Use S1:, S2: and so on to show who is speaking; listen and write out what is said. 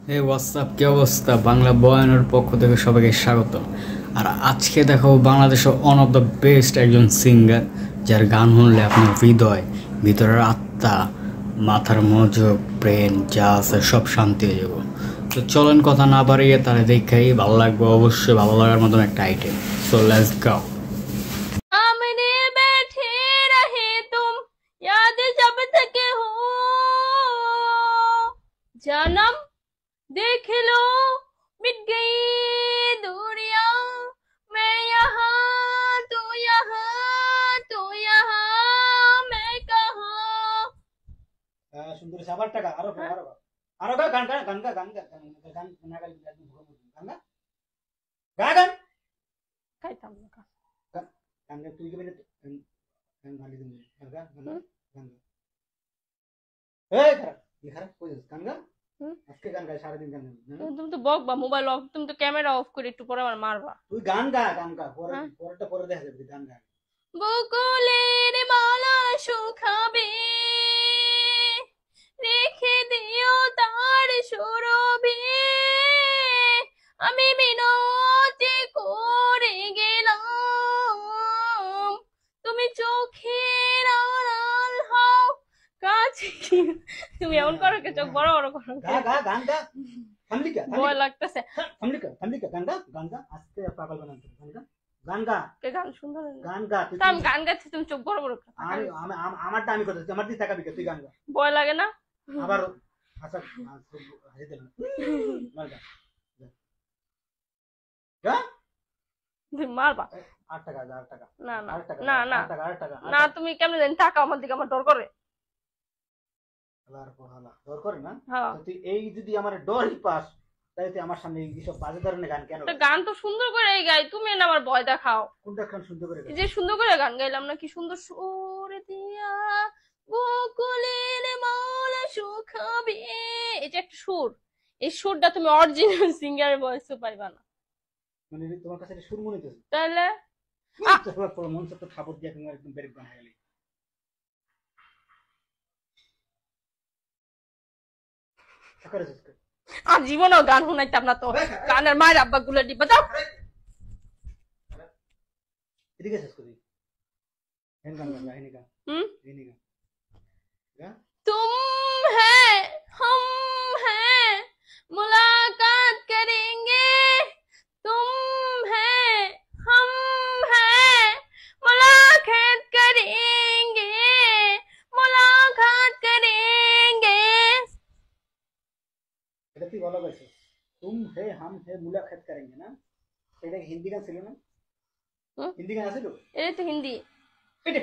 S1: হে WhatsApp, কি অবস্থা? বাংলা বয়ানের পক্ষ থেকে সবাইকে স্বাগত। আর আজকে দেখো বাংলাদেশের ওয়ান অফ দ্য বেস্ট একজন সিঙ্গার, যার গান শুনলে আপনার হৃদয়, ভিতরের আত্মা, মাথার মনোযোগ, ব্রেন যা আছে সব শান্তি হয়ে যাব। তো চলেন কথা না বাড়িয়ে তাহলে দেখাই, ভালো লাগবে অবশ্যই, ভালো লাগার মতন একটা আইটেম। So let's go.
S2: सामने बैठे रहे तुम, याद जब तक हो जन्म देख लो, मिट गई दूरियां, मैं यहाँ तू यहाँ तू यहाँ, मैं कहाँ।
S3: সুন্দরী আবার টাকা আরো আরো আরো গা গান গান গান গা গান গা গান গান না গালি একদম গান গা গা গান
S2: খাইতাম না কা।
S3: গান গা তুই কেমনে গান গালি দিন গান গা গান গা গান গা এই খারাপ খারাপ কই গান গা আজকে গান গাই সারা দিন গান গা
S2: তুমি তো বকবা, মোবাইল অফ, তুমি তো ক্যামেরা অফ করে একটু পরে আমার মারবা।
S3: তুই গান গা পরে পরেরটা পরে দেখা যাবে গান গা
S2: বকুলের মালা শুকাবে, রেখে দিও তার সুরভি, আমি মিনতি করে গেলাম, তুমি চোখের আড়াল হও, কাছে তুমি এমন করো কে, চোখ বড় বড় করো
S3: গা গা গান গা থামলি কা
S2: ভয় লাগতেছে।
S3: থামলি কা গান গা আজকে পাগল বানাতে গান গা গান গা
S2: কে গান সুন্দর
S3: গান গা তুই
S2: আমি গান গাচ্ছি, তুমি চোখ বড় বড় করো।
S3: আমারটা আমি কথা আমার দিকে তাকাবি তুই গান গা
S2: ভয় লাগে না?
S3: আবার আচ্ছা হাসি দিলাম গান গা গা
S2: তুমি মারবা।
S3: 8 টাকা 8 টাকা
S2: না না
S3: 8 টাকা
S2: না না
S3: 8 টাকা 8 টাকা
S2: না, তুমি কেমন জানি টাকা আমার দিকে, আমার ডর করে।
S3: আল্লাহর পহালা ডর করে না
S2: হ্যাঁ,
S3: তো তুই এই যদি আমার ডরই পাস তাহলে তুই আমার সামনে এইসব বাজে ধরনের গান কেন
S2: একটা গান তো সুন্দর করে গাই, তুমি না আমার ভয় দেখাও।
S3: কোনটা গান সুন্দর করে
S2: এই যে সুন্দর করে গান গাইলাম না, কি সুন্দর সুর দিয়া বকুলের মালা শুকাবে, এই যে একটা সুর, এই সুরটা তুমি অরিজিনাল সিঙ্গারের ভয়েসে পাইবা না।
S3: মানে তোমার কাছে এটা সুর মনে হইতেছে
S2: তাহলে
S3: তোর মন সব থাপড় দিয়ে তুমি একদম বেরেক গান হয়ে গেলি করে শেষ কর
S2: আর জীবনেও গান শুনাইতাম না তো, গানের মায়ের আব্বা গুলো ডিব্বা দাও।
S3: এদিকে শেষ করি হেন গান গান হেনি গান
S2: হুম,
S3: হেনি গান গা
S2: तुम है हम हैं मुलाकात करेंगे, तुम है हम हैं मुलाकात करेंगे, मुलाकात करेंगे।
S3: এটা তুই ভালো গাইছিস তুম হে হাম হে মুলাকাত করেंगे না এটা হিন্দি গান ছিল না হিন্দি গান আছে তো
S2: ये तो हिंदी।
S3: এটা